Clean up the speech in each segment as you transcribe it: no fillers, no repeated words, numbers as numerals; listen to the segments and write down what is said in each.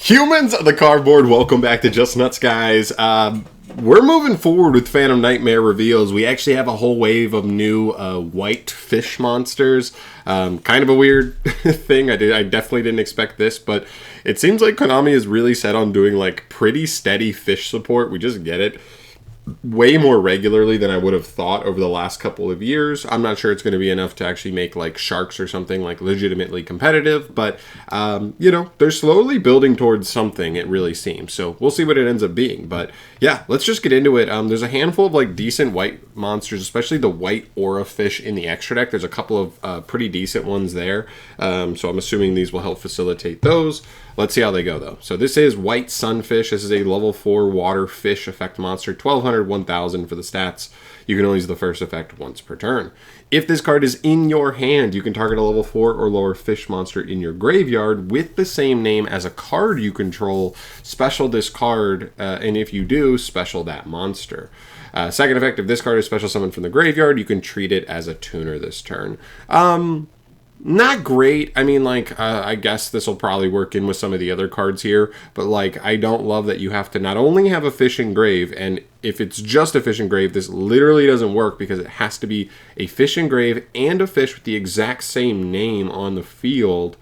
Humans of the cardboard, welcome back to Just Nuts, guys. We're moving forward with Phantom Nightmare reveals. We actually have a whole wave of new white fish monsters. Kind of a weird thing. I definitely didn't expect this, but it seems like Konami is really set on doing like pretty steady fish support. We just get it way more regularly than I would have thought over the last couple of years. I'm not sure it's going to be enough to actually make like sharks or something like legitimately competitive, but you know, they're slowly building towards something, it really seems. So we'll see what it ends up being. But yeah, let's just get into it. There's a handful of like decent white monsters, especially the white aura fish in the extra deck. There's a couple of pretty decent ones there. So I'm assuming these will help facilitate those. Let's see how they go, though. So this is White Sunfish. This is a level 4 water fish effect monster. 1200, 1000 for the stats. You can only use the first effect once per turn. If this card is in your hand, you can target a level 4 or lower fish monster in your graveyard with the same name as a card you control. Special this card, and if you do, special that monster. Second effect, if this card is special summoned from the graveyard, you can treat it as a tuner this turn. Not great. I mean, like, I guess this will probably work in with some of the other cards here, but, like, I don't love that you have to not only have a fish engrave, and if it's just a fish engrave, this literally doesn't work because it has to be a fish engrave and a fish with the exact same name on the field.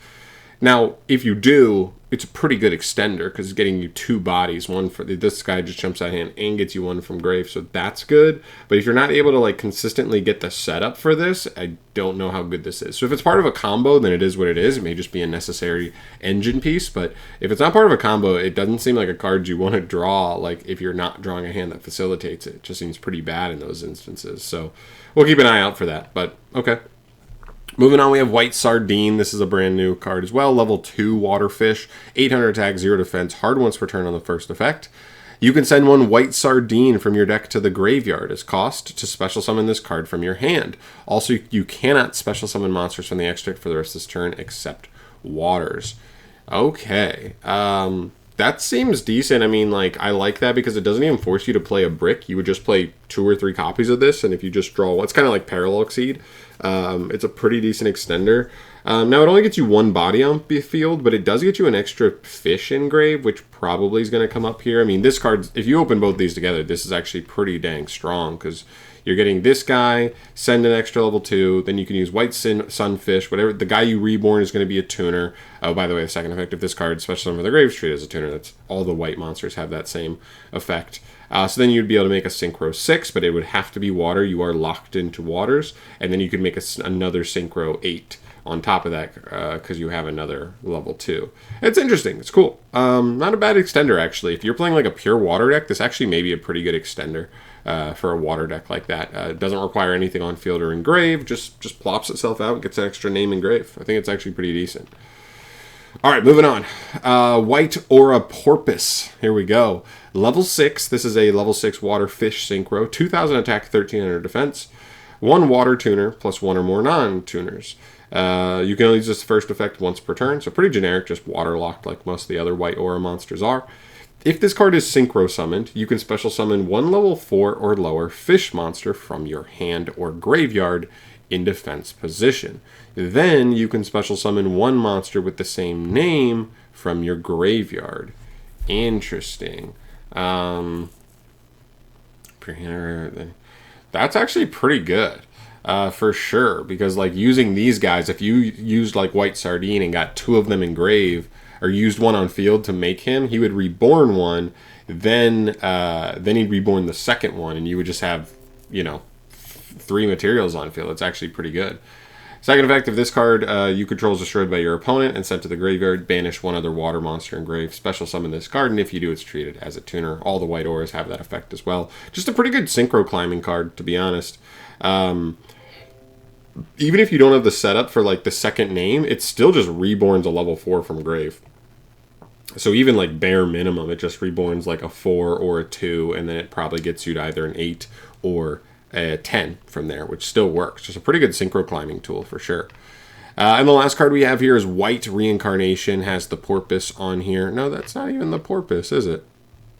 Now, if you do, it's a pretty good extender because it's getting you 2 bodies. One for this guy just jumps out of hand and gets you one from grave, so that's good. But if you're not able to like consistently get the setup for this, I don't know how good this is. So if it's part of a combo, then it is what it is. It may just be a necessary engine piece, but if it's not part of a combo, it doesn't seem like a card you want to draw. Like if you're not drawing a hand that facilitates it, it just seems pretty bad in those instances. So we'll keep an eye out for that. But okay. Moving on, we have White Sardine. This is a brand new card as well. Level 2 water fish, 800 attack, 0 defense, hard once per turn on the first effect. You can send one White Sardine from your deck to the graveyard as cost to special summon this card from your hand. Also, you cannot special summon monsters from the extra deck for the rest of this turn except waters. Okay. That seems decent. I mean, like, I like that because it doesn't even force you to play a brick. You would just play 2 or 3 copies of this, and if you just draw, it's kind of like Parallel Exceed. It's a pretty decent extender. Now, it only gets you 1 body on the field, but it does get you an extra fish engrave, which probably is going to come up here. I mean, this card, if you open both these together, this is actually pretty dang strong because you're getting this guy, send an extra level 2, then you can use White Sunfish, whatever. The guy you reborn is going to be a tuner. Oh, by the way, the second effect of this card, special summon for the Graves, treat as a tuner. That's all the white monsters have that same effect. So then you'd be able to make a Synchro 6, but it would have to be water. You are locked into waters. And then you could make another Synchro 8 on top of that because you have another level 2. It's interesting. It's cool. Not a bad extender, actually. If you're playing like a pure water deck, this actually may be a pretty good extender for a water deck like that. It doesn't require anything on field or engrave. Just plops itself out and gets an extra name engrave. I think it's actually pretty decent. All right, moving on. White Aura Porpoise. Here we go. Level 6. This is a level 6 water fish synchro. 2000 attack, 1300 defense. 1 water tuner plus 1 or more non-tuners. You can only use this first effect once per turn. So pretty generic, just water locked like most of the other White Aura monsters are. If this card is synchro summoned, you can special summon 1 level 4 or lower fish monster from your hand or graveyard in defense position. Then you can special summon 1 monster with the same name from your graveyard. Interesting. That's actually pretty good. For sure, because like using these guys, if you used like White Sardine and got 2 of them engrave, or used 1 on field to make him, he would reborn 1, then he'd reborn the second one, and you would just have, you know, 3 materials on field. It's actually pretty good. Second effect, if this card you control is destroyed by your opponent and sent to the graveyard, banish 1 other water monster engrave, special summon this card, and if you do, it's treated as a tuner. All the white auras have that effect as well. Just a pretty good synchro climbing card, to be honest. Even if you don't have the setup for like the second name, it still just reborns a level 4 from grave. So even like bare minimum, it just reborns like a 4 or a 2, and then it probably gets you to either an 8 or a 10 from there, which still works. Just a pretty good synchro climbing tool for sure. And the last card we have here is White Reincarnation. Has the porpoise on here. No, that's not even the porpoise, is it?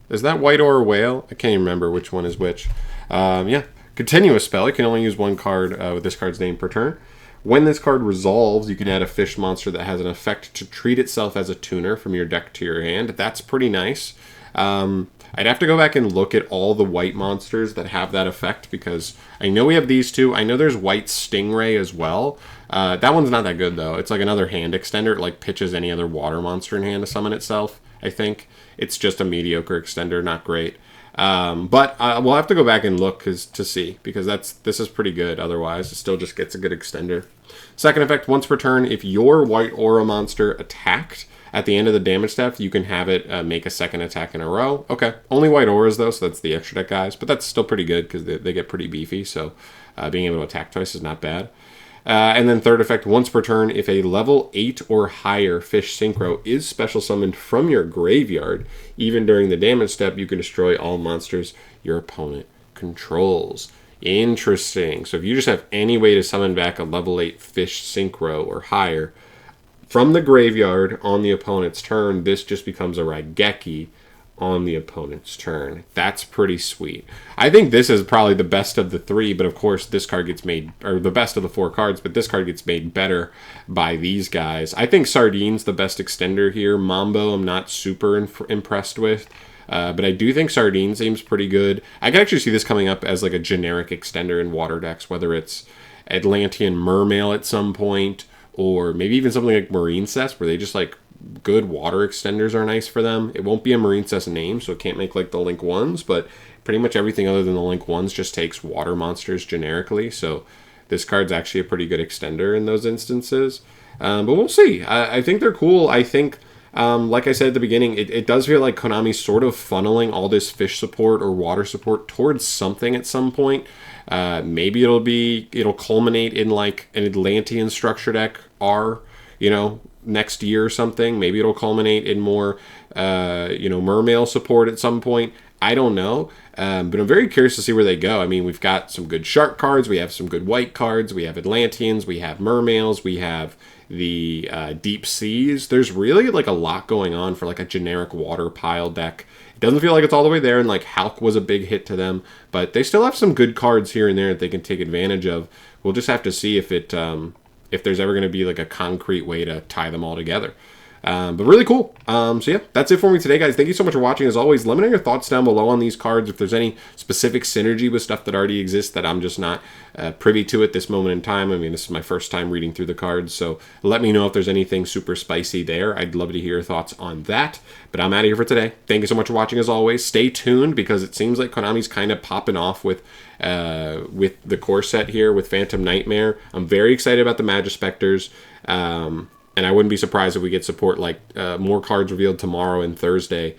Is that white or whale? I can't even remember which one is which. Yeah. Continuous spell. You can only use 1 card with this card's name per turn. When this card resolves, you can add a fish monster that has an effect to treat itself as a tuner from your deck to your hand. That's pretty nice. I'd have to go back and look at all the white monsters that have that effect, because I know we have these two. I know there's white Stingray as well. That one's not that good, though. It's like another hand extender. It like pitches any other water monster in hand to summon itself, I think. It's just a mediocre extender, not great. But we'll have to go back and look to see, because this is pretty good. Otherwise, it still just gets a good extender. Second effect, once per turn, if your white aura monster attacked at the end of the damage step, you can have it make a second attack in a row. Okay, only white auras though, so that's the extra deck guys, but that's still pretty good because they get pretty beefy, so being able to attack twice is not bad. And then third effect, once per turn, if a level 8 or higher fish synchro is special summoned from your graveyard, even during the damage step, you can destroy all monsters your opponent controls. Interesting. So if you just have any way to summon back a level 8 fish synchro or higher from the graveyard on the opponent's turn, this just becomes a Raigeki on the opponent's turn. That's pretty sweet. I think this is probably the best of the three, but of course this card gets made, or the best of the four cards, but this card gets made better by these guys. I think Sardine's the best extender here. Mambo I'm not super impressed with, but I do think Sardine seems pretty good. I can actually see this coming up as like a generic extender in water decks, whether it's Atlantean Mermail at some point, or maybe even something like Marine Cess, where they just like good water extenders are nice for them. It won't be a Marine Cess name, so it can't make like the Link 1s, but pretty much everything other than the Link 1s just takes water monsters generically, so this card's actually a pretty good extender in those instances. But we'll see. I think they're cool. I think, like I said at the beginning, it does feel like Konami's sort of funneling all this fish support or water support towards something at some point. Maybe it'll culminate in like an Atlantean structure deck next year or something. Maybe it'll culminate in more, Mermail support at some point. I don't know. But I'm very curious to see where they go. I mean, we've got some good shark cards. We have some good white cards. We have Atlanteans. We have Mermails. We have the deep seas. There's really like a lot going on for like a generic water pile deck. It doesn't feel like it's all the way there, and like Hulk was a big hit to them, but they still have some good cards here and there that they can take advantage of. We'll just have to see if there's ever going to be like a concrete way to tie them all together. But really cool. So yeah, that's it for me today, guys. Thank you so much for watching. As always, let me know your thoughts down below on these cards. If there's any specific synergy with stuff that already exists that I'm just not privy to at this moment in time. I mean, this is my first time reading through the cards, so let me know if there's anything super spicy there. I'd love to hear your thoughts on that. But I'm out of here for today. Thank you so much for watching. As always, stay tuned, because it seems like Konami's kind of popping off with the core set here with Phantom Nightmare. I'm very excited about the Magispectors. And I wouldn't be surprised if we get support like more cards revealed tomorrow and Thursday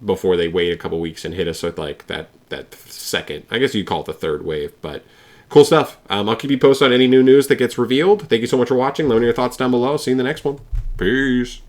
before they wait a couple weeks and hit us with like that second, I guess you'd call it the third wave. But cool stuff. I'll keep you posted on any new news that gets revealed. Thank you so much for watching. Let me know your thoughts down below. See you in the next one. Peace.